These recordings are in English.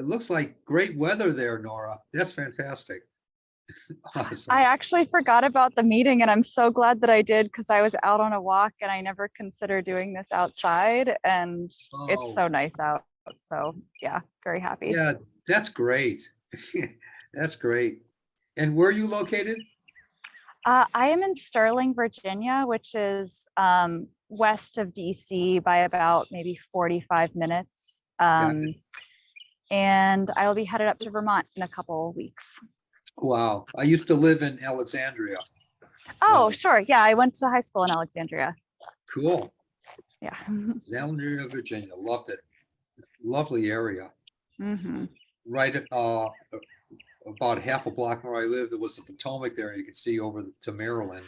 looks like great weather there, Nora. That's fantastic. I Awesome. actually forgot about the meeting and I'm so glad that I did because I was out on a walk and I never considered doing this outside and it's Oh, so nice out. So yeah, very happy. yeah, that's great. That's great. And where are you located? I am in Sterling, Virginia, which is west of DC by about maybe 45 minutes. Got it. And I will be headed up to Vermont in a couple weeks. Wow. I used to live in Alexandria. Oh, Uh, sure. Yeah, I went to high school in Alexandria. cool. Yeah. Alexandria, Virginia. Loved it. Lovely area. Hmm. Right about half a block from where I lived, there was the Potomac there. You could see over to Maryland.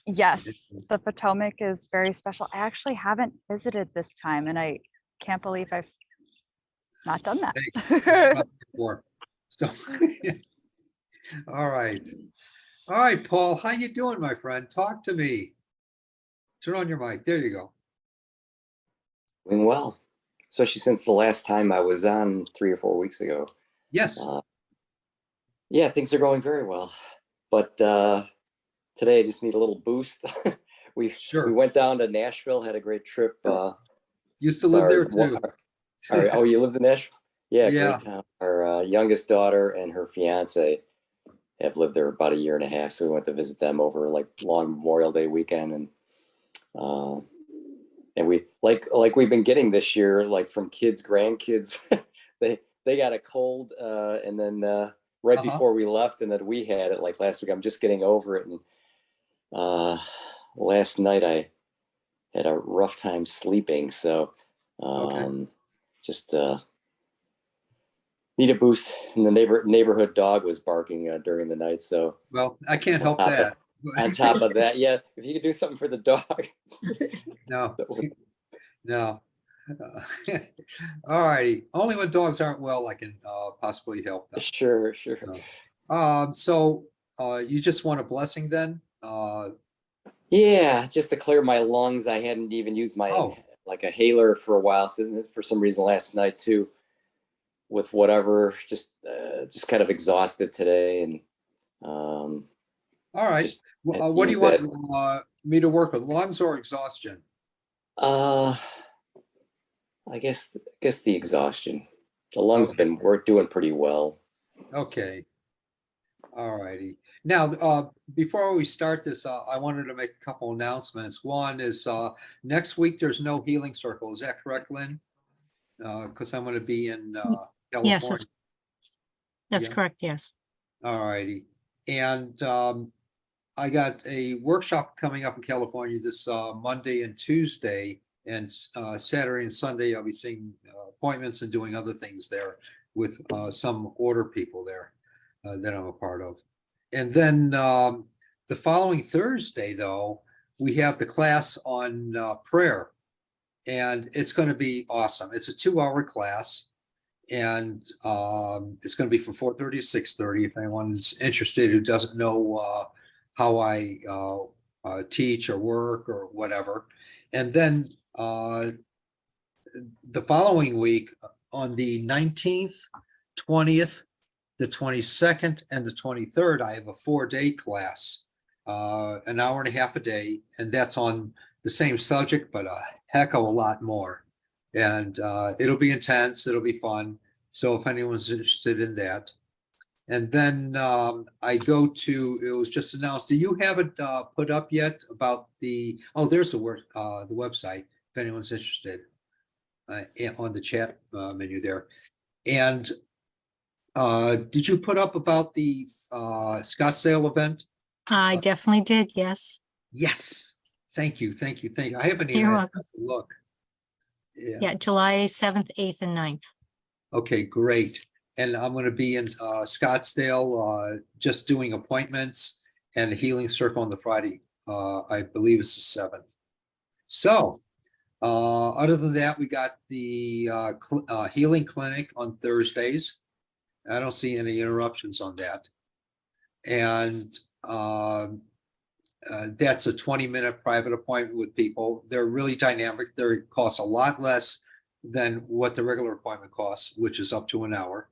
Yes, the Potomac is very special. I actually haven't visited this time, and I can't believe I've not done Hey, that's that. what I'm here for. So, all right. All right, Paul, how you doing, my friend? Talk to me. Turn on your mic. There you go. Doing well, especially since the last time I was on 3 or 4 weeks ago. Yes. Yeah, things are going very well, but today I just need a little boost. we Sure. we went down to Nashville, had a great trip. Used to live there too. Oh, you lived in Nashville? Yeah, Yeah. great town. Our youngest daughter and her fiance have lived there about a year and a half, so we went to visit them over like long Memorial Day weekend, and we like we've been getting this year, like from kids, grandkids. they got a cold, and then right before we left, and then we had it like last week. I'm just getting over it, and last night I had a rough time sleeping, so Okay. just need a boost. And the neighborhood dog was barking during the night, so Well, I can't on help top of, that. on top of that, yeah, if you could do something for the dog. No, that would- no. All righty. Only when dogs aren't well, I can possibly help them. Sure. So you just want a blessing then? Yeah, just to clear my lungs. I hadn't even used my Oh, like a haler for a while, so for some reason last night too, with whatever, just kind of exhausted today, and all right. just had to What do you use want that. me to work with? Lungs or exhaustion? Uh, I guess the exhaustion. The lungs have Okay. been we're doing pretty well. Okay. All righty. Now, before we start this, I wanted to make a couple announcements. One is next week there's no healing circle. Is that correct, Lynn? Because I'm going to be in Yes, California. that's Yeah. correct. Yes. All righty. And I got a workshop coming up in California this Monday and Tuesday, and Saturday and Sunday I'll be seeing appointments and doing other things there with some order people there that I'm a part of. And then the following Thursday, though, we have the class on prayer, and it's going to be awesome. It's a 2-hour class, and it's going to be from 4:30 to 6:30. If anyone's interested who doesn't know how I teach or work or whatever. And then the following week on the 19th, 20th, the 22nd, and the 23rd, I have a 4-day class, an hour and a half a day, and that's on the same subject, but a heck of a lot more. And it'll be intense, it'll be fun. So if anyone's interested in that. And then I go to, it was just announced, do you have it put up yet about there's the website, if anyone's interested, on the chat menu there. And did you put up about the Scottsdale event? I definitely did. Yes. Yes. Thank you. I haven't even You're had welcome. a look. Yeah. July 7th, 8th, and 9th. Okay, great. And I'm going to be in Scottsdale, just doing appointments and a healing circle on the Friday. I believe it's the 7th. So, other than that, we got the healing clinic on Thursdays. I don't see any interruptions on that. And that's a 20-minute private appointment with people. They're really dynamic. They cost a lot less than what the regular appointment costs, which is up to an hour.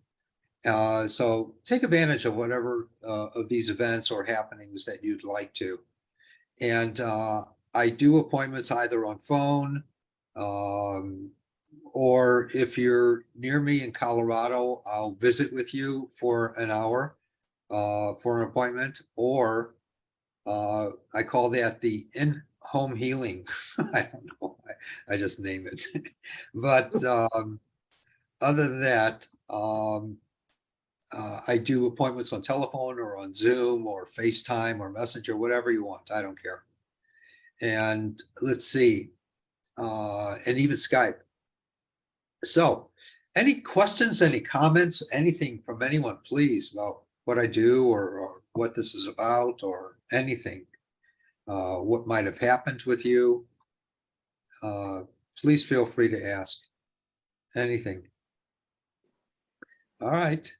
So take advantage of whatever of these events or happenings that you'd like to. And I do appointments either on phone, or if you're near me in Colorado, I'll visit with you for an hour for an appointment, or I call that the in-home healing. I don't know. I just name it. But other than that, I do appointments on telephone or on Zoom or FaceTime or Messenger, whatever you want. I don't care. And let's see, and even Skype. So any questions, any comments, anything from anyone, please, about what I do or what this is about or anything, what might have happened with you. Please feel free to ask anything. All right.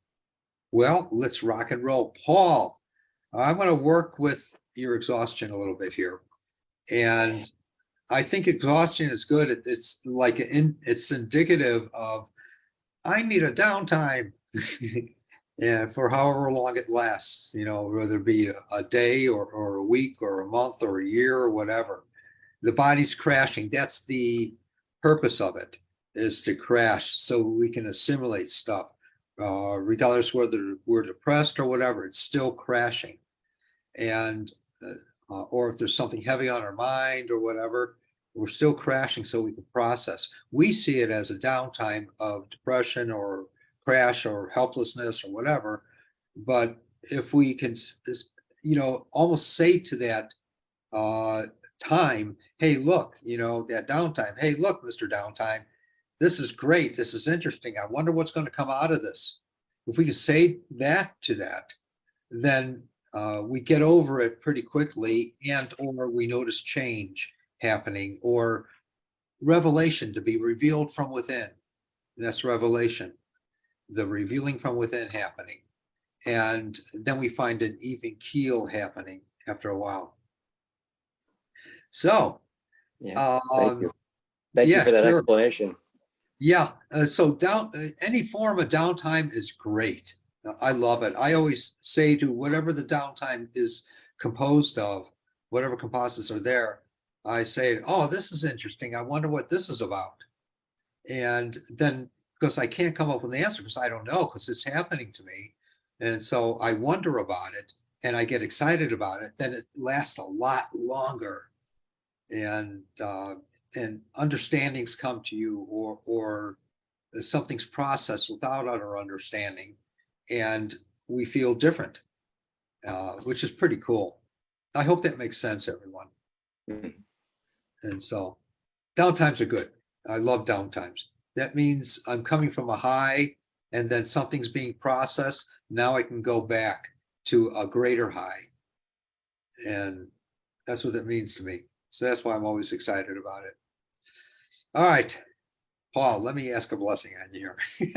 Well, let's rock and roll. Paul, I'm going to work with your exhaustion a little bit here. And I think exhaustion is good. It's like it's indicative of I need a downtime. Yeah, for however long it lasts, whether it be a day or a week or a month or a year or whatever. The body's crashing. That's the purpose of it, is to crash so we can assimilate stuff. Regardless whether we're depressed or whatever, it's still crashing. And or if there's something heavy on our mind or whatever, we're still crashing so we can process. We see it as a downtime of depression or crash or helplessness or whatever. But if we can, almost say to that time, hey, look, that downtime, hey, look, Mr. Downtime, this is great. This is interesting. I wonder what's going to come out of this. If we can say that to that, then we get over it pretty quickly, and or we notice change happening or revelation to be revealed from within. That's revelation, the revealing from within happening. And then we find an even keel happening after a while. So, yeah, thank you. Thank you for that explanation. Yeah, so any form of downtime is great. I love it. I always say to whatever the downtime is composed of, whatever composites are there, I say, oh, this is interesting. I wonder what this is about. And then, because I can't come up with an answer because I don't know, because it's happening to me. And so I wonder about it and I get excited about it. Then it lasts a lot longer. And understandings come to you, or something's processed without utter understanding, and we feel different, which is pretty cool. I hope that makes sense, everyone. Mm-hmm. And so downtimes are good. I love downtimes. That means I'm coming from a high and then something's being processed. Now I can go back to a greater high. And that's what that means to me. So that's why I'm always excited about it. All right, Paul, let me ask a blessing on you here.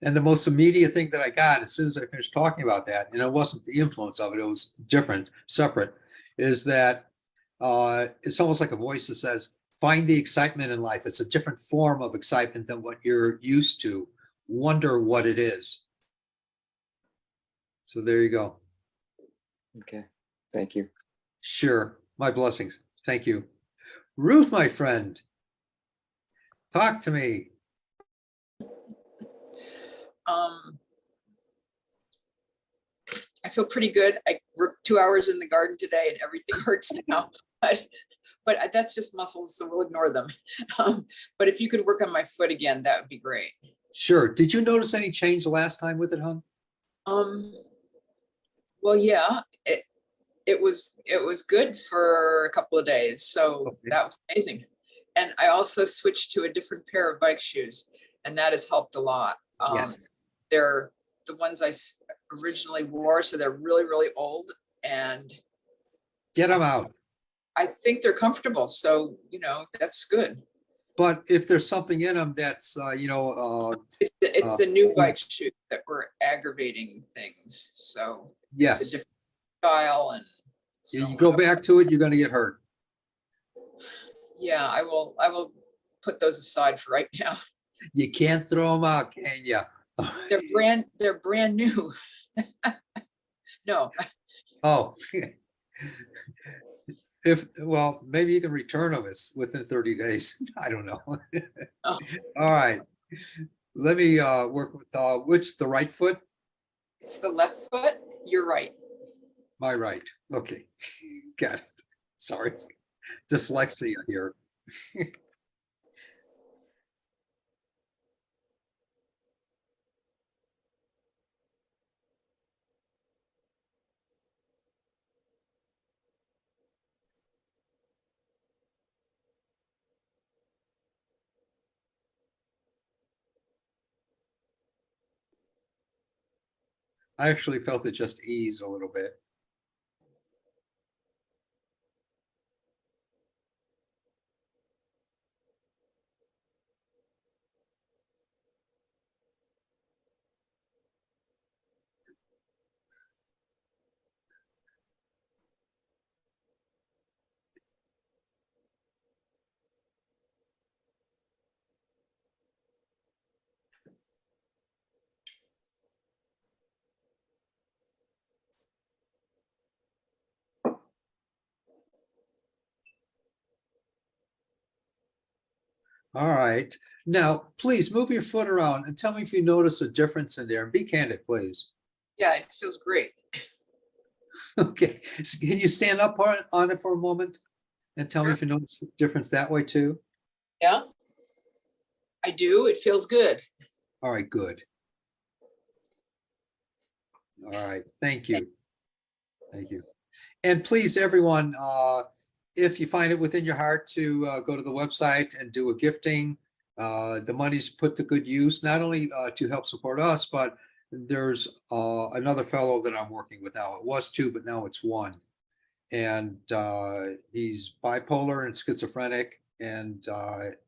And the most immediate thing that I got as soon as I finished talking about that, and it wasn't the influence of it, it was different, separate, is that it's almost like a voice that says, find the excitement in life. It's a different form of excitement than what you're used to. Wonder what it is. So there you go. Okay, thank you. Sure, my blessings. Thank you. Ruth, my friend, talk to me. I feel pretty good. I worked 2 hours in the garden today and everything hurts now, but that's just muscles, so we'll ignore them. But if you could work on my foot again, that would be great. Sure. Did you notice any change the last time with it, hon? Well, yeah, it was good for a couple of days, so okay. That was amazing. And I also switched to a different pair of bike shoes, and that has helped a lot. Yes. They're the ones originally wore, so they're really, really old. And Get them out. I think they're comfortable. So, that's good. But if there's something in them that's, It's the new bike shoes that were aggravating things. So it's a yes, different style, and so you go back to it, you're going to get hurt. yeah, I will put those aside for right now. You can't throw them out, can you? They're brand new. No, Oh, well, maybe you can return them. It's within 30 days. I don't know. Oh. All right. Let me work with the right foot? it's the left foot. You're right. My right. Okay. Got it. Sorry. Dyslexia here. I actually felt it just ease a little bit. All right. Now, please move your foot around and tell me if you notice a difference in there. And be candid, please. Yeah, it feels great. Okay. So can you stand up on it for a moment and tell me if you notice a difference that way too? Yeah, I do. It feels good. All right, good. All right, thank you. Thank you. And please, everyone, if you find it within your heart to go to the website and do a gifting, the money's put to good use, not only to help support us, but there's another fellow that I'm working with now. It was two, but now it's one. And he's bipolar and schizophrenic, and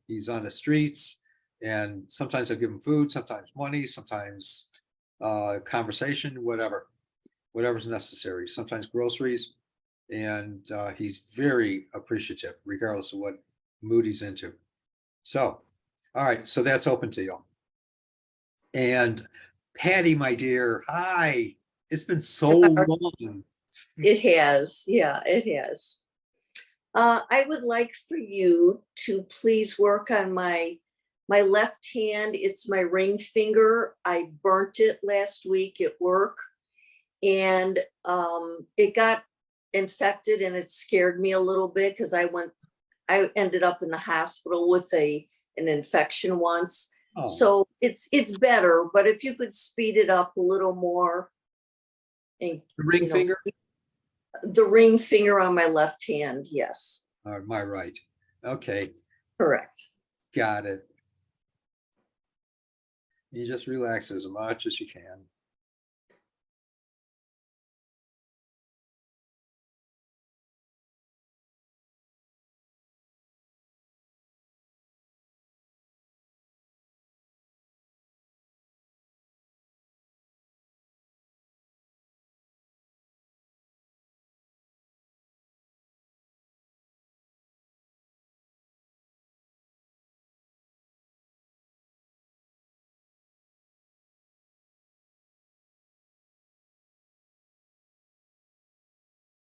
he's on the streets. And sometimes I give him food, sometimes money, sometimes conversation, whatever's necessary, sometimes groceries. And he's very appreciative, regardless of what mood he's into. So, all right, so that's open to you. And Patty, my dear, hi. It's been so long. It has, yeah, it has. I would like for you to please work on my left hand. It's my ring finger. I burnt it last week at work, and it got infected, and it scared me a little bit because I ended up in the hospital with an infection once. Oh. So it's better, but if you could speed it up a little more. And, The ring finger? The ring finger on my left hand, yes. My right. Okay, Correct. got it. You just relax as much as you can.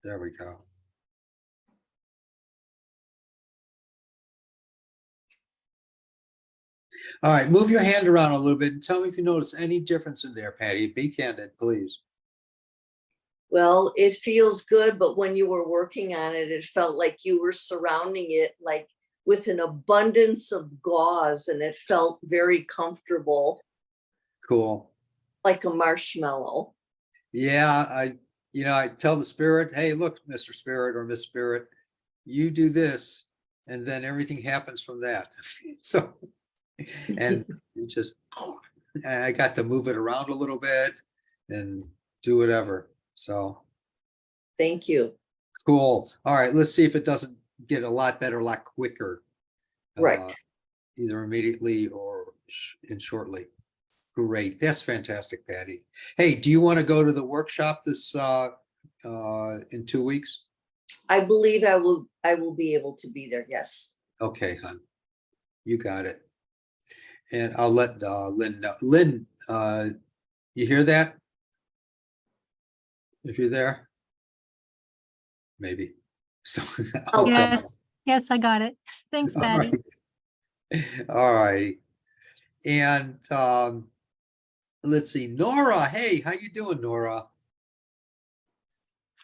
There we go. All right, move your hand around a little bit and tell me if you notice any difference in there, Patty. Be candid, please. Well, it feels good, but when you were working on it, it felt like you were surrounding it like with an abundance of gauze, and it felt very comfortable, Cool. like a marshmallow. Yeah, I tell the spirit, hey, look, Mr. Spirit or Miss Spirit, you do this, and then everything happens from that. So, and you just And I got to move it around a little bit and do whatever. So Thank you. cool. All right, let's see if it doesn't get a lot better, a lot quicker. Right. Either immediately or in shortly. Great. That's fantastic, Patty. Hey, do you want to go to the workshop this in 2 weeks? I believe I will be able to be there. Yes. Okay, hon. You got it. And I'll let Lynn know. Lynn, you hear that? If you're there? Maybe. So I'll tell her. Yes, I got it. Thanks, All Patty. right. All right. And let's see, Nora. Hey, how you doing, Nora?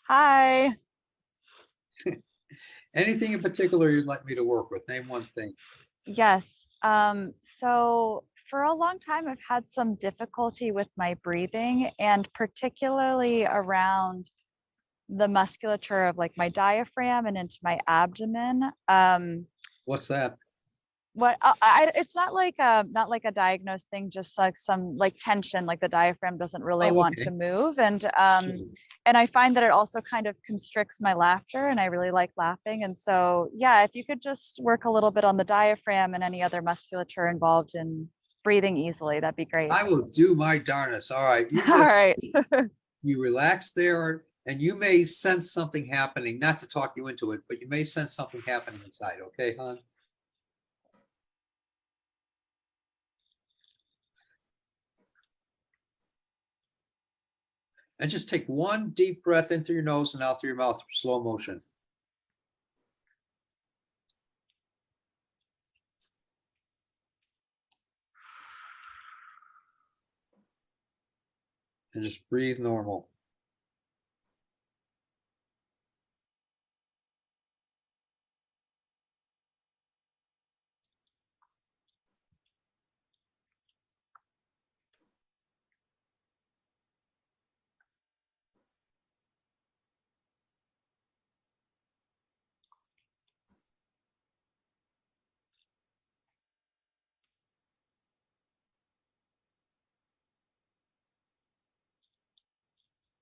Hi. Anything in particular you'd like me to work with? Name one thing. Yes. So for a long time, I've had some difficulty with my breathing, and particularly around the musculature of like my diaphragm and into my abdomen. What's that? It's not like a diagnosed thing, just like some like tension, like the diaphragm doesn't really Oh, want okay. to move. And Sure. and I find that it also kind of constricts my laughter, and I really like laughing. And so, yeah, if you could just work a little bit on the diaphragm and any other musculature involved in breathing easily, that'd be great. I will do my darnest. All right. You All just right. you relax there and you may sense something happening, not to talk you into it, but you may sense something happening inside. Okay, hon? And just take one deep breath in through your nose and out through your mouth, slow motion. And just breathe normal.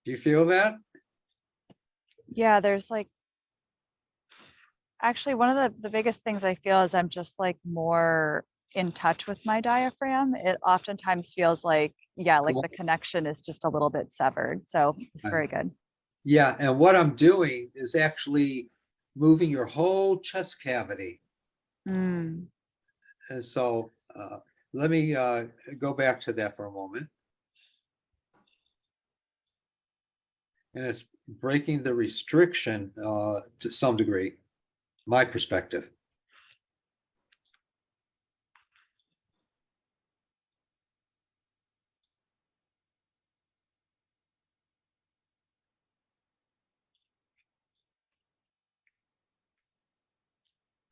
Do you feel that? Yeah, there's like, actually one of the biggest things I feel is I'm just like more in touch with my diaphragm. It oftentimes feels like, yeah, like Cool. the connection is just a little bit severed. So it's Right. very good. Yeah, and what I'm doing is actually moving your whole chest cavity. Mm. And so let me go back to that for a moment. And it's breaking the restriction to some degree, my perspective.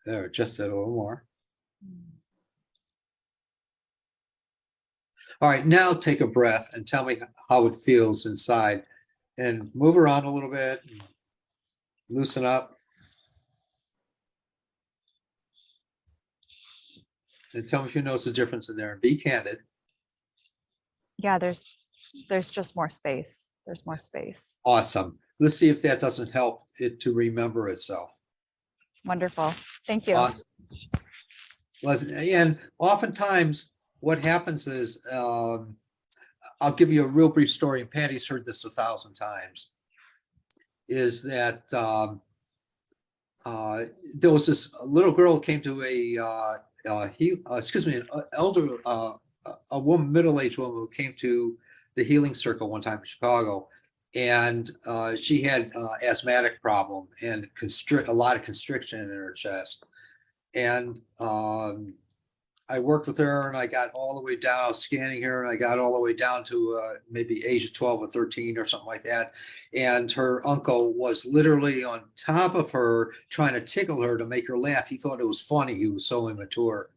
There, just a little more. All right, now take a breath and tell me how it feels inside. And move around a little bit, loosen up. And tell me if you notice a difference in there, and be candid. Yeah, there's just more space. There's more space. Awesome. Let's see if that doesn't help it to remember itself. Wonderful. Thank you. Awesome. And oftentimes what happens is, I'll give you a real brief story, and Patty's heard this 1,000 times, is that there was this little girl who came to a woman, middle-aged woman who came to the healing circle one time in Chicago, and she had asthmatic problem and a lot of constriction in her chest. And I worked with her and I got all the way down, scanning her, and I got all the way down to maybe age of 12 or 13 or something like that. And her uncle was literally on top of her trying to tickle her to make her laugh. He thought it was funny. He was so immature.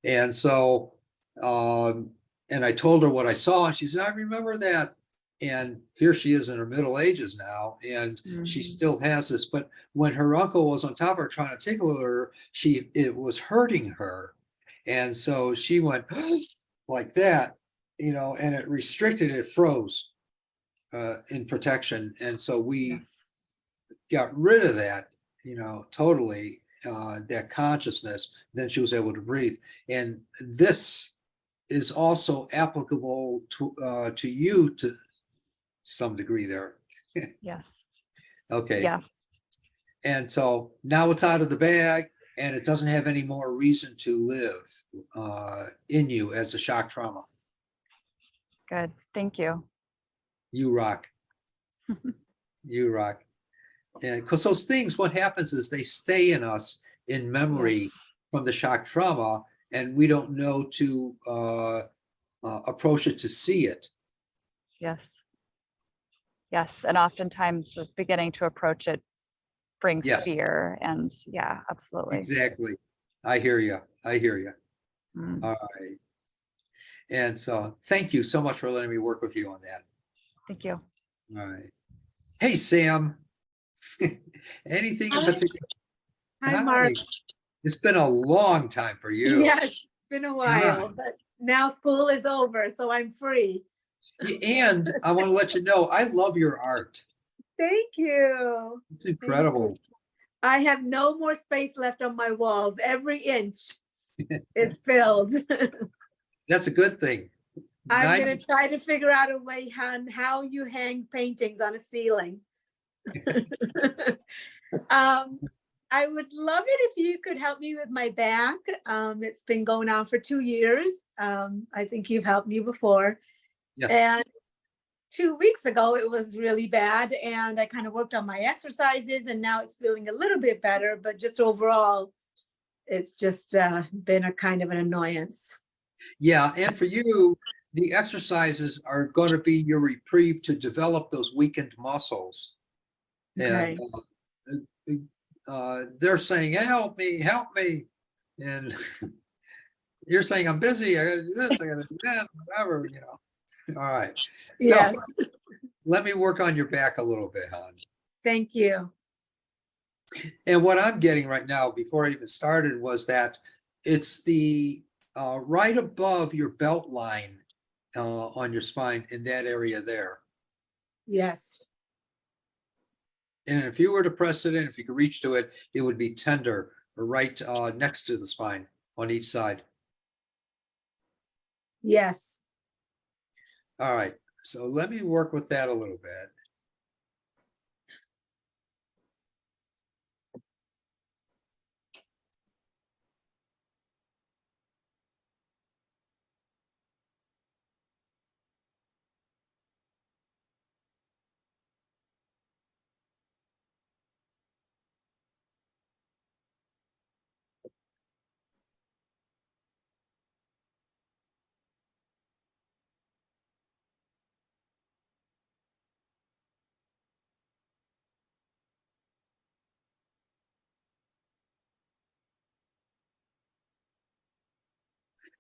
And so, and I told her what I saw, and she said, I remember that. And here she is in her middle ages now, and she still has this. But when her uncle was on top of her trying to tickle her, it was hurting her. And so she went like that. and it restricted, it froze in protection. And so we Yes. got rid of that, totally, that consciousness. Then she was able to breathe. And this is also applicable to you to some degree there. Yes. Okay. Yeah. And so now it's out of the bag and it doesn't have any more reason to live in you as a shock trauma. Good. Thank you. You rock. You rock. And because those things, what happens is they stay in us in memory Yes. from the shock trauma, and we don't know to approach it to see it. Yes. Yes. And oftentimes beginning to approach it brings Yes. fear. And yeah, absolutely. Exactly. I hear you. I hear you. Mm, All right. And so thank you so much for letting me work with you on that. thank you. All right. Hey, Sam. Anything in Hi. particular? Hi, Mark. It's been a long time for you. Yes, it's been a while, but now school is over, so I'm free. And I want to let you know, I love your art. Thank you. It's incredible. I have no more space left on my walls. Every inch is filled. That's a good thing. I'm gonna try to figure out a way on how you hang paintings on a ceiling. I would love it if you could help me with my back. It's been going on for 2 years. I think you've helped me before. Yes. And 2 weeks ago, it was really bad. And I kind of worked on my exercises and now it's feeling a little bit better, but just overall, it's just been a kind of an annoyance. Yeah. And for you, the exercises are going to be your reprieve to develop those weakened muscles. Okay. And they're saying, help me. And you're saying, I'm busy. I got to do this. I got to do that, whatever, All right. So Yes. let me work on your back a little bit, hon. Thank you. And what I'm getting right now, before I even started, was that it's the right above your belt line on your spine, in that area there. Yes. And if you were to press it in, if you could reach to it, it would be tender, or right next to the spine on each side. Yes. All right. So let me work with that a little bit.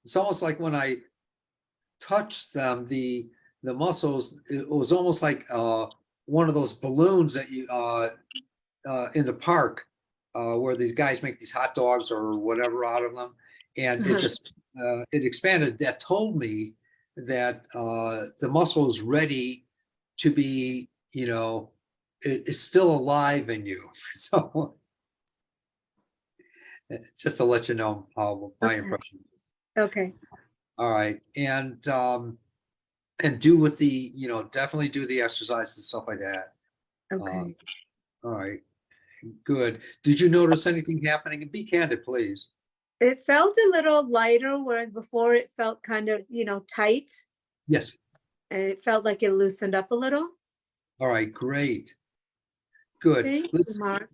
It's almost like when I touched them, the muscles, it was almost like one of those balloons that you in the park where these guys make these hot dogs or whatever out of them, and it just it expanded. That told me that the muscle is ready to be, it's still alive in you. So just to let you know how my Okay. impression. Okay. All right. And do with the, definitely do the exercise and stuff like that. Okay. All right. Good. Did you notice anything happening? And be candid, please. It felt a little lighter, whereas before it felt kind of, tight, Yes. and it felt like it loosened up a little. All right. Great. Good. Thank you, Mark.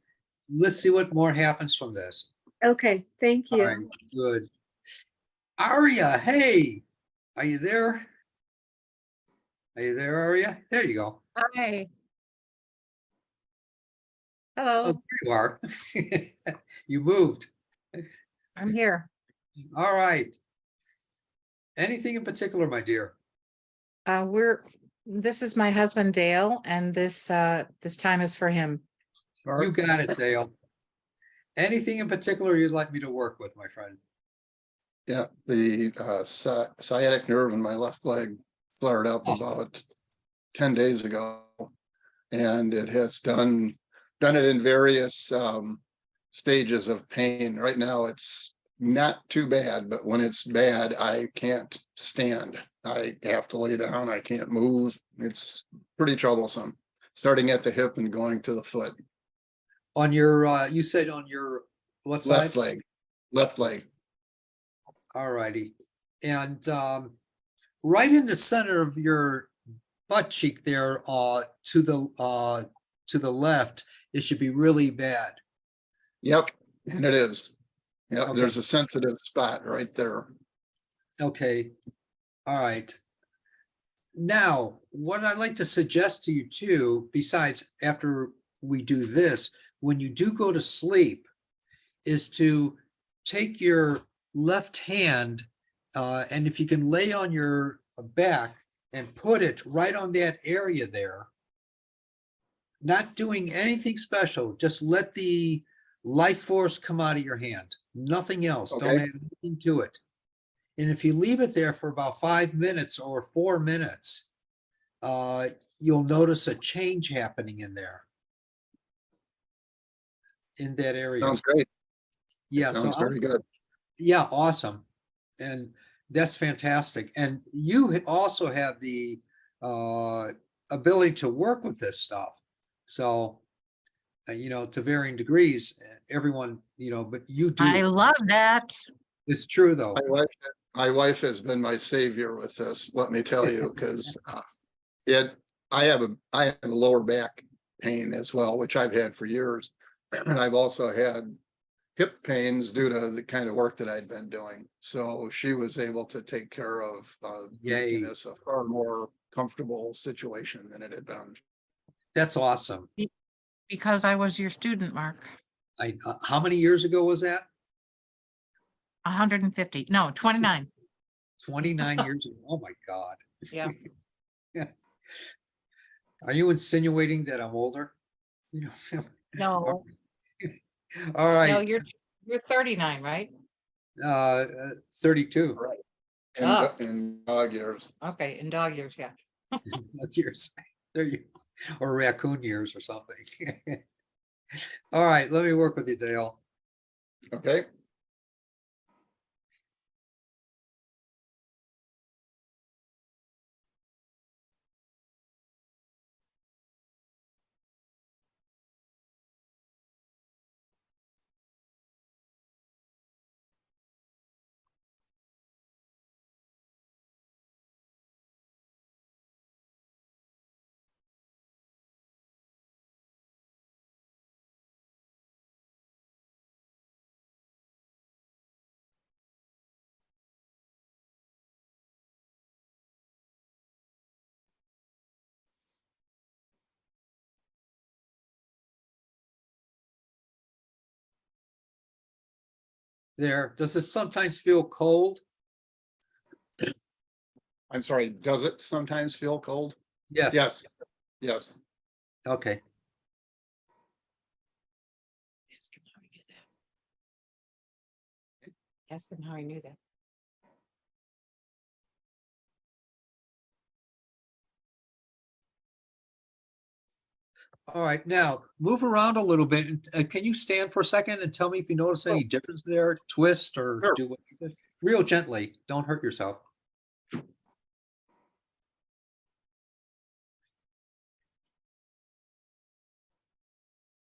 Let's see what more happens from this. Okay, thank All you. right. Good. Aria, hey, are you there? Are you there, Aria? There you go. Hi. Oh, Hello, there you are. You moved. I'm here. All right. Anything in particular, my dear? This is my husband Dale, and this time is for him. You got it, Dale. Anything in particular you'd like me to work with, my friend? Yeah, the sciatic nerve in my left leg flared up Oh. about 10 days ago. And it has done it in various stages of pain. Right now, it's not too bad, but when it's bad, I can't stand. I have to lay down. I can't move. It's pretty troublesome, starting at the hip and going to the foot. On your, you said on your what Left side? leg, left leg. All righty. And right in the center of your butt cheek there, to the left, it should be really bad. Yep, and it is. Yep, Okay. there's a sensitive spot right there. Okay. All right. Now, what I'd like to suggest to you too, besides after we do this, when you do go to sleep, is to take your left hand, and if you can lay on your back and put it right on that area there, not doing anything special, just let the life force come out of your hand, nothing else. Don't Okay. add anything to it. And if you leave it there for about 5 minutes or 4 minutes, you'll notice a change happening in there, in that area. Sounds great. Yeah, Sounds very good. yeah, awesome. And that's fantastic. And you also have the ability to work with this stuff. So, to varying degrees, everyone, but you I do. love that. It's true, though. My wife has been my savior with this, let me tell you, because I have a lower back pain as well, which I've had for years. And I've also had hip pains due to the kind of work that I'd been doing. So she was able to take care of Yay. making this a far more comfortable situation than it had been. That's awesome. Because I was your student, Mark. How many years ago was that? 150, no, 29. 29 years ago. Oh, my God. Yeah. Are you insinuating that I'm older? No, All no, right. you're 39, right? 32. Right. Ah. In dog years. Okay, in dog years, yeah. That's years. There you, or raccoon years or something. All right, let me work with you, Dale. Okay. There, does it sometimes feel cold? I'm sorry, does it sometimes feel cold? Yes. Yes. Yes. Okay. Ask him how he knew that. Ask him how he knew that. All right, now move around a little bit. Can you stand for a second and tell me if you notice any difference there? Twist or Sure. do it real gently. Don't hurt yourself.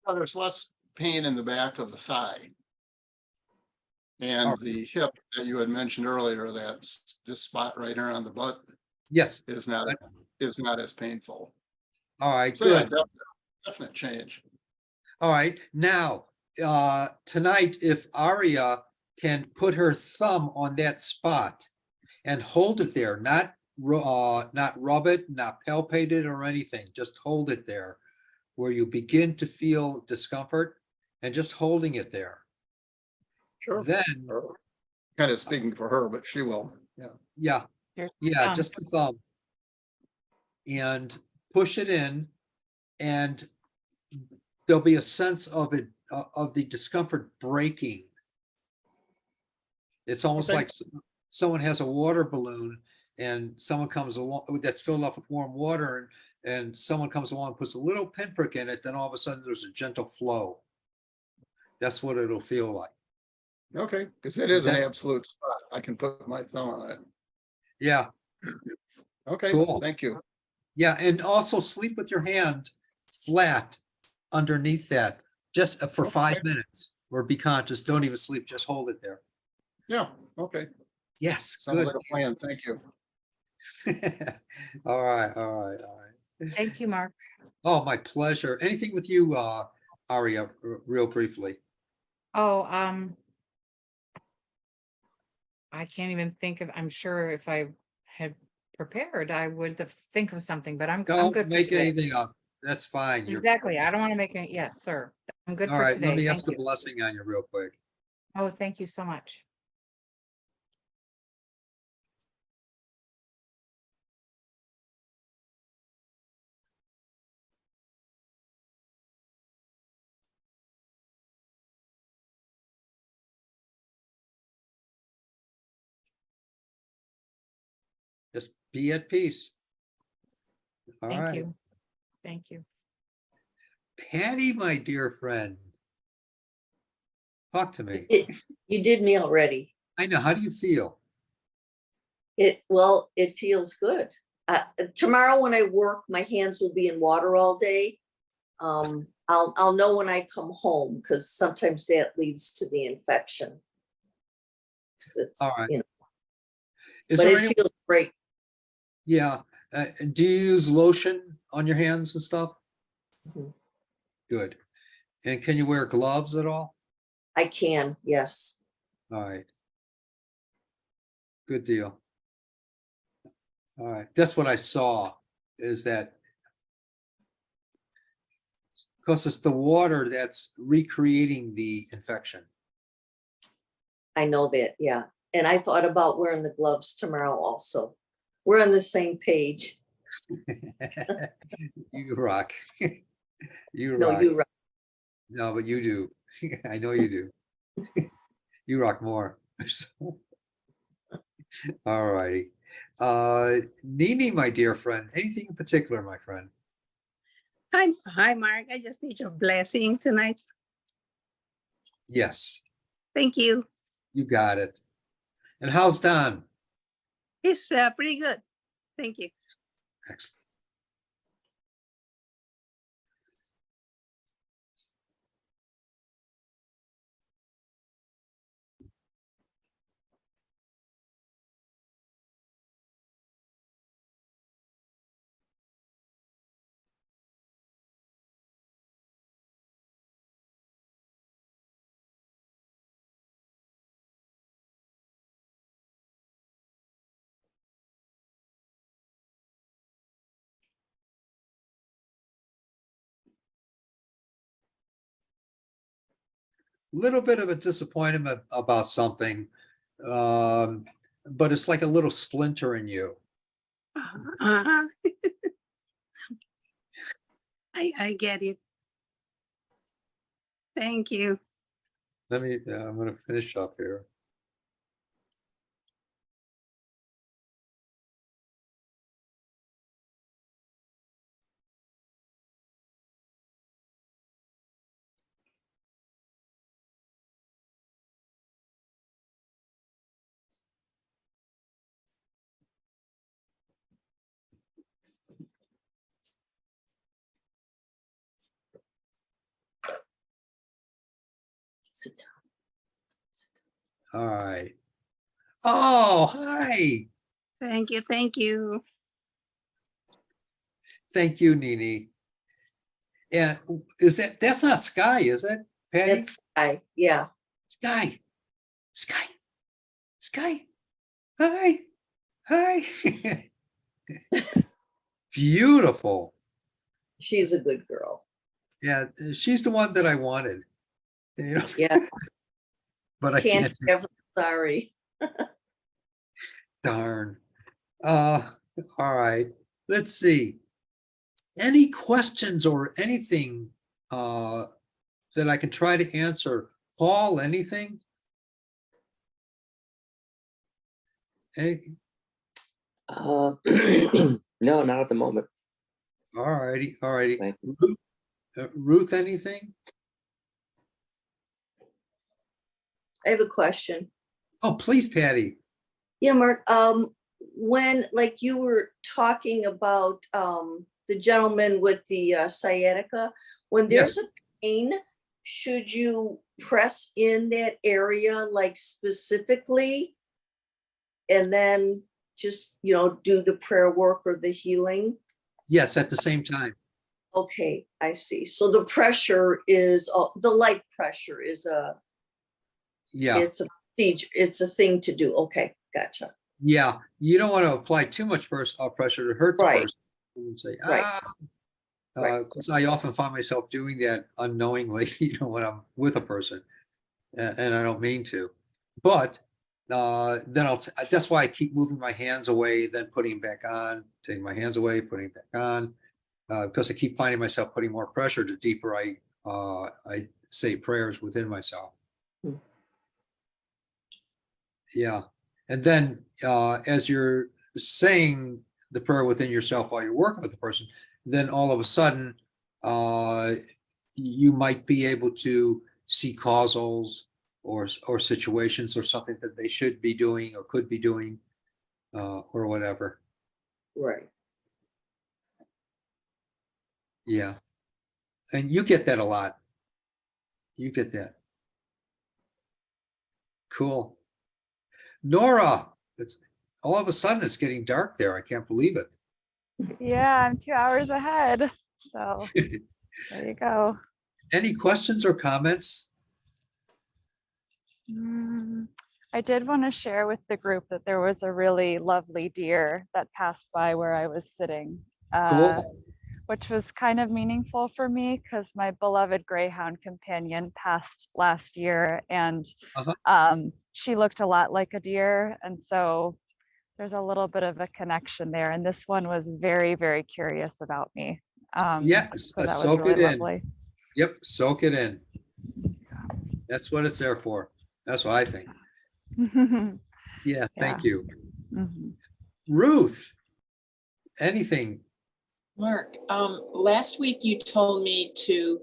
Well, there's less pain in the back of the thigh. And Oh. the hip that you had mentioned earlier, that's this spot right here on the butt Yes. is not as painful. All right, So yeah, good. definite change. All right, now, tonight, if Aria can put her thumb on that spot and hold it there, not rub it, not palpate it or anything, just hold it there where you begin to feel discomfort and just holding it there. Sure. Then, Kind of speaking for her, but she will. Yeah. Here's yeah, thumb. just the thumb. And push it in, and there'll be a sense of it, of the discomfort breaking. It's almost But- like someone has a water balloon and someone comes along that's filled up with warm water and someone comes along and puts a little pinprick in it, then all of a sudden there's a gentle flow. That's what it'll feel like. Okay, because it is an That- absolute spot. I can put my thumb on it. Yeah, Okay, Cool. thank you. yeah. And also sleep with your hand flat underneath that, just for 5 Okay. minutes, or be conscious. Don't even sleep, just hold it there. Yeah, okay. Yes, Sounds good. like a plan. Thank you. All right, all right, all right. Thank you, Mark. Oh, my pleasure. Anything with you, Aria, real briefly? Oh, I can't even think of, I'm sure if I had prepared, I would have think of something, but I'm Don't good for make today. anything up. That's fine. You're Exactly. I don't want to make any, yes, sir. I'm good all for right. Let today. me Thank ask a you. blessing on you real quick. Oh, thank you so much. Just be at peace. All Thank right. you. Thank you. Patty, my dear friend. Talk to me. You did me already. I know. How do you feel? Well, it feels good. Tomorrow when I work, my hands will be in water all day. I'll know when I come home because sometimes that leads to the infection. 'Cause it's, All right. you know, Is but there it any? feels great. Yeah. Do you use lotion on your hands and stuff? Mhm. Good. And can you wear gloves at all? I can, yes. All right. Good deal. All right. That's what I saw is that because it's the water that's recreating the infection. I know that, yeah. And I thought about wearing the gloves tomorrow also. We're on the same page. You rock. You No, rock. you're right. No, but you do. I know you do. You rock more. All righty. Nini, my dear friend, anything in particular, my friend? Hi, Mark. I just need your blessing tonight. Yes, Thank you. you got it. And how's Don? It's pretty good. Thank you. Excellent. Little bit of a disappointment about something, but it's like a little splinter in you. Uh-huh. I get it. Thank you. Let me, I'm gonna finish up here. Sit down. All right. Oh, hi. Thank you. Thank you. Thank you, Nini. And that's not Sky, is it, Patty? That's, yeah. Sky. Sky. Sky. Hi. Hi. Beautiful. She's a good girl. Yeah, she's the one that I wanted. You know, Yeah. but I Can't can't. ever, sorry. Darn. All right. Let's see. Any questions or anything that I can try to answer? Paul, anything? Anything? No, not at the moment. All righty, all righty. Thank you. Ruth, anything? I have a question. Oh, please, Patty. Yeah, Mark, when, like you were talking about, the gentleman with the sciatica, when there's a pain, should you press in that area like specifically? And then just, you know, do the prayer work or the healing? Yes, at the same time. Okay, I see. So the pressure is, the light pressure is Yeah, it's a procedure, it's a thing to do. Okay, gotcha. yeah. You don't want to apply too much pressure to hurt the Right. person. And say, Right. Right. because I often find myself doing that unknowingly, when I'm with a person, and I don't mean to. But then that's why I keep moving my hands away, then putting them back on, taking my hands away, putting them back on, because I keep finding myself putting more pressure the deeper I say prayers within myself. Hmm. Yeah. And then as you're saying the prayer within yourself while you're working with the person, then all of a sudden you might be able to see causals or situations or something that they should be doing or could be doing or whatever. Right. Yeah. And you get that a lot. You get that. Cool. Nora, it's all of a sudden it's getting dark there. I can't believe it. Yeah, I'm 2 hours ahead. So there you go. Any questions or comments? I did want to share with the group that there was a really lovely deer that passed by where I was sitting, Cool. which was kind of meaningful for me because my beloved greyhound companion passed last year, and she looked a lot like a deer. And so there's a little bit of a connection there. And this one was very, very curious about me. Yeah, so that was soak really it in. lovely. Yep, soak it in. That's what it's there for. That's what I think. Yeah, thank you. Mhm. Ruth, anything? Mark, last week you told me to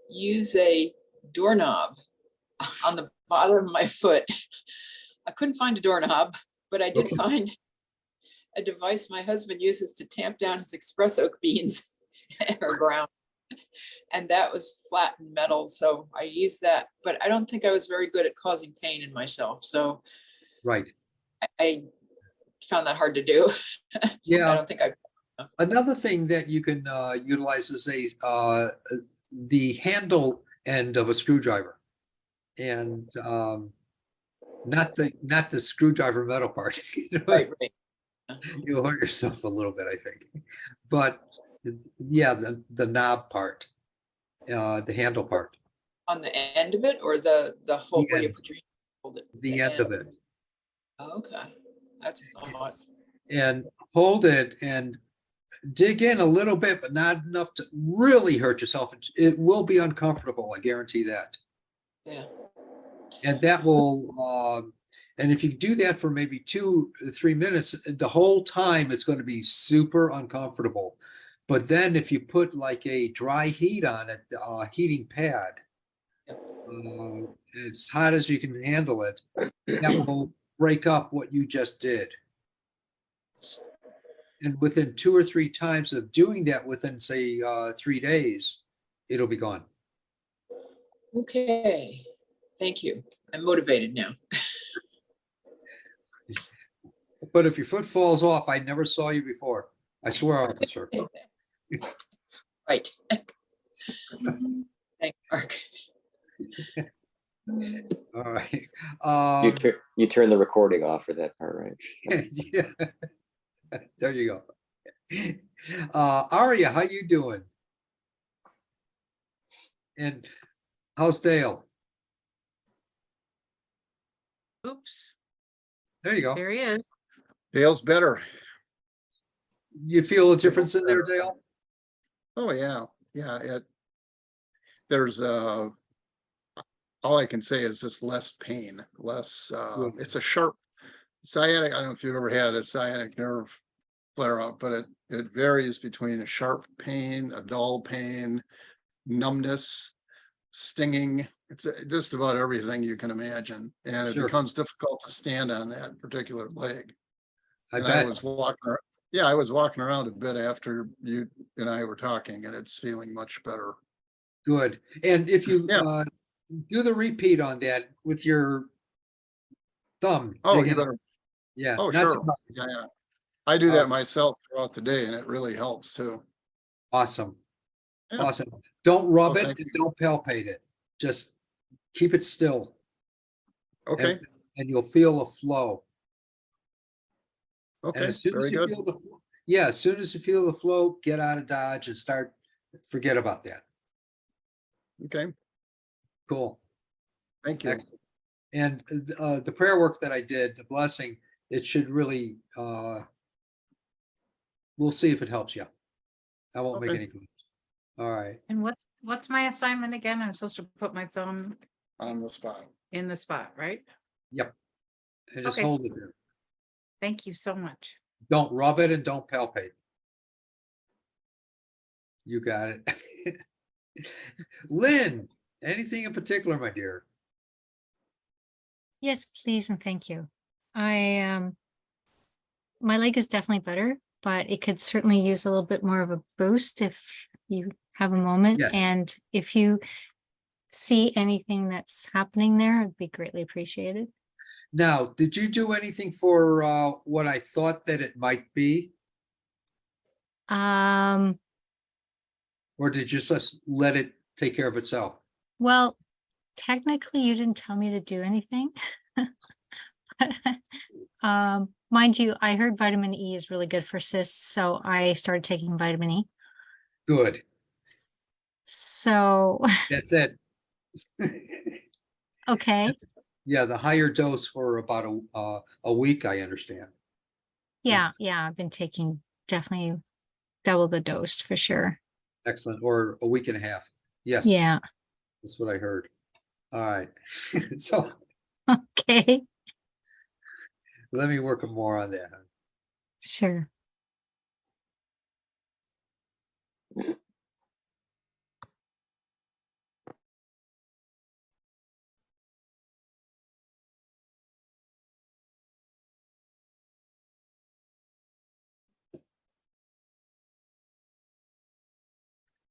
use a doorknob on the bottom of my foot. I couldn't find a doorknob, but I did Okay. find a device my husband uses to tamp down his espresso beans or ground. And that was flattened metal, so I used that, but I don't think I was very good at causing pain in myself. So Right. I found that hard to do. So I Yeah. don't think I. Another thing that you can utilize is the handle end of a screwdriver, and not the screwdriver metal part. Right, right. You'll hurt yourself a little bit, I think. But yeah, the knob part, the handle part. On the end of it, or the whole, where you end. put your hand, hold it? The end of it. Oh, okay, that's odd. And hold it and dig in a little bit, but not enough to really hurt yourself. It will be uncomfortable, I guarantee that. Yeah. And that will, and if you do that for maybe 2 or 3 minutes, the whole time it's going to be super uncomfortable. But then if you put like a dry heat on it, heating pad, as hot as you can handle it, that will break up what you just did. And within 2 or 3 times of doing that, within say 3 days, it'll be gone. Okay, thank you. I'm motivated now. But if your foot falls off, I never saw you before. I swear, officer. Right. Thank you, Mark. All right. You turn the recording off for that part, right? Yeah. There you go. Aria, how you doing? And how's Dale? Oops, There you go. there he is. Dale's better. You feel a difference in there, Dale? Oh, yeah, yeah, there's all I can say is just less pain, less, Good. it's a sharp sciatic, I don't know if you've ever had a sciatic nerve flare up, but it varies between a sharp pain, a dull pain, numbness, stinging. It's just about everything you can imagine. And it Sure. becomes difficult to stand on that particular leg. I And bet. I was walking around a bit after you and I were talking, and it's feeling much better. Good. And if you Yeah. do the repeat on that with your thumb. Oh, dig you in. better. Yeah. Oh, not too sure. much. Yeah. I do Uh, that myself throughout the day, and it really helps too. Awesome. Yeah. Awesome. Don't rub Oh, it thank and don't palpate it. Just keep it still. Okay. And you'll feel a flow. And Okay. as soon as Very you good. feel the flow, yeah, as soon as you feel the flow, get out of Dodge and forget about that. Okay. Cool. Thank you. Excellent. And the prayer work that I did, the blessing, it should really, we'll see if it helps you. I won't make Okay. any claims. All right. And what's my assignment again? I'm supposed to put my thumb On the spot. in the spot, right? Yep. And just Okay. hold it there. Thank you so much. Don't rub it and don't palpate. You got it. Lynn, anything in particular, my dear? Yes, please and thank you. My leg is definitely better, but it could certainly use a little bit more of a boost if you have a moment. Yes. And if you see anything that's happening there, it'd be greatly appreciated. Now, did you do anything for what I thought that it might be? Or did you just let it take care of itself? Well, technically you didn't tell me to do anything. Mind you, I heard vitamin E is really good for cysts, so I started taking vitamin E. Good. So, That's it. okay. Yeah, the higher dose for about a week, I understand. Yeah, I've been taking definitely double the dose for sure. Excellent. Or a week and a half. Yes. Yeah. That's what I heard. All right. So Okay. let me work more on that. Sure.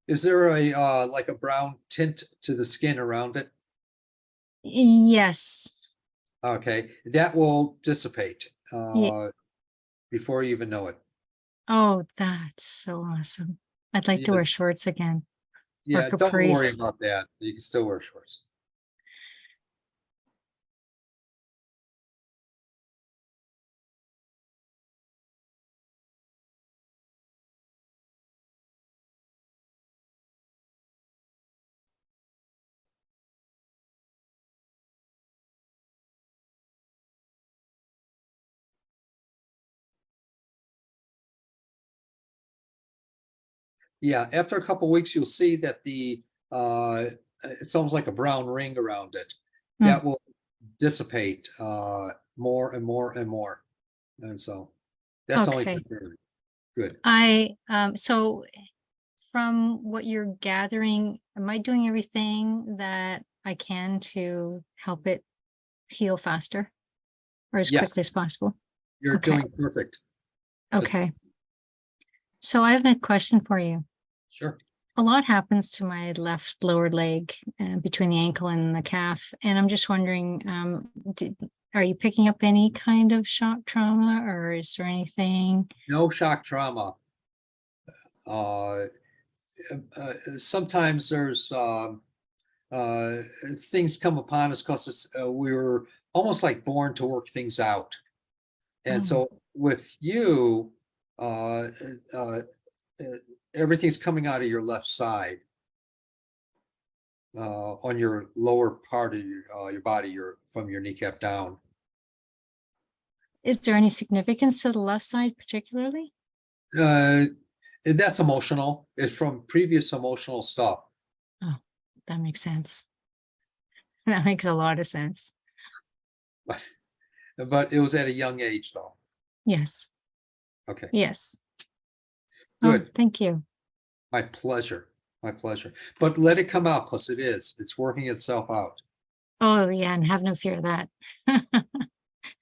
Is there a like a brown tint to the skin around it? Yes. Okay, that will dissipate Yeah. before you even know it. Oh, that's so awesome. I'd like to wear Yes. shorts again. Yeah, don't capris. worry about that. You can still wear shorts. Yeah, after a couple weeks, you'll see that it's almost like a brown ring around it. That will dissipate more and more and more. And so that's only Okay. temporary. Good. So from what you're gathering, am I doing everything that I can to help it heal faster or as Yes. quickly as possible? You're Okay. doing perfect. Just- Okay. So I have a question for you. Sure. A lot happens to my left lower leg between the ankle and the calf. And I'm just wondering, are you picking up any kind of shock trauma or is there anything? No shock trauma. Sometimes there's things come upon us because we were almost like born to work things out. And so with you, everything's coming out of your left side on your lower part of your body, from your kneecap down. Is there any significance to the left side particularly? That's emotional. It's from previous emotional stuff. Oh, that makes sense. That makes a lot of sense. But it was at a young age though. Yes, Okay, yes. Oh, good. thank you. My pleasure. My pleasure. But let it come out because it is. It's working itself out. Oh, yeah, and have no fear of that.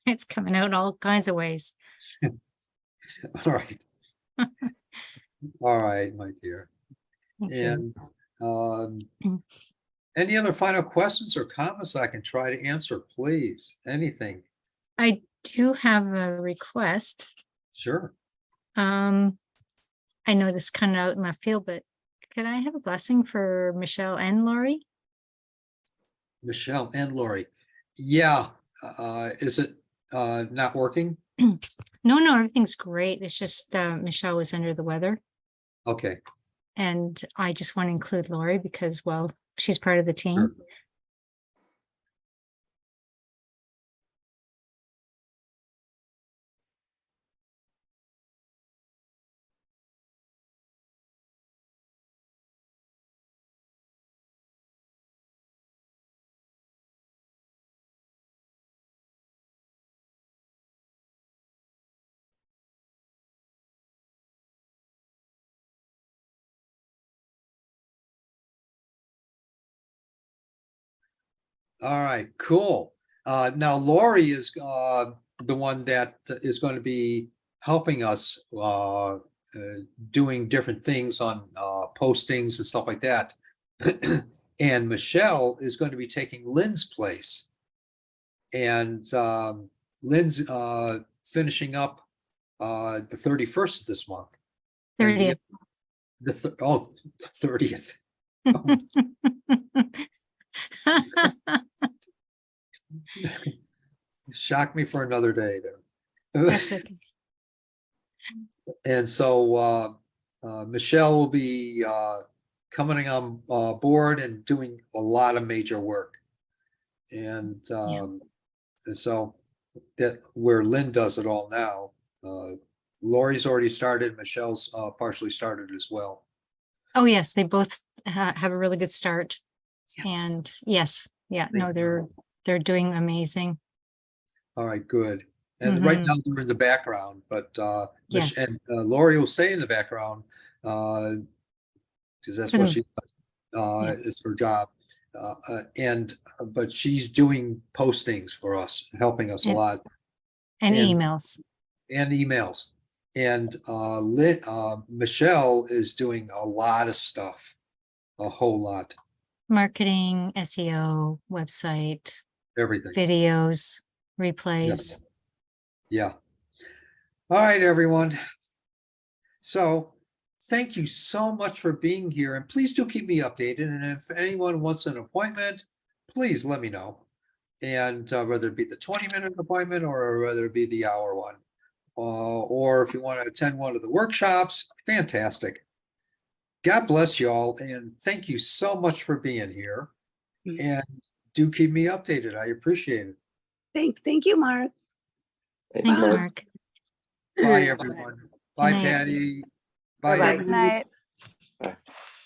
It's coming out all kinds of ways. All right. All right, my dear. Thank you. And any other final questions or comments I can try to answer, please? Anything? I do have a request. Sure. I know this is kind of out in left field, but could I have a blessing for Michelle and Lori? Michelle and Lori. Yeah. Is it not working? No, everything's great. It's just Michelle was under the weather. Okay. And I just want to include Lori because, well, she's part of the team. Sure. All right, cool. Now Lori is the one that is going to be helping us doing different things on postings and stuff like that. And Michelle is going to be taking Lynn's place. And Lynn's finishing up the 31st of this month. And 30th. the 30th. Shock me for another day there. That's okay. And so Michelle will be coming on board and doing a lot of major work. And so that where Lynn does it all now, Lori's already started, Michelle's partially started as well. Oh, yes, they both have a really good start. Yes. And yes, yeah, no, Great. they're doing amazing. All right, good. And right Mhm. now they're in the background, but Yes. and Lori will stay in the background because that's For what them. she does. Yeah. It's her job. But she's doing postings for us, helping us a And- lot, And And- emails. and emails. And Michelle is doing a lot of stuff, a whole lot, Marketing, SEO, website, everything. videos, replays. Yeah. All right, everyone. So thank you so much for being here, and please do keep me updated. And if anyone wants an appointment, please let me know. And whether it be the 20-minute appointment or whether it be the hour one, or if you want to attend one of the workshops, fantastic. God bless you all, and thank you so much for being here. And do keep me updated. I appreciate it. Thank you, Mark. Thanks, Bye. Mark. Bye, everyone. Bye, night. Patty. Bye. Bye-bye. everyone. Night.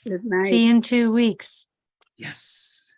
Good night. See you in 2 weeks. Yes.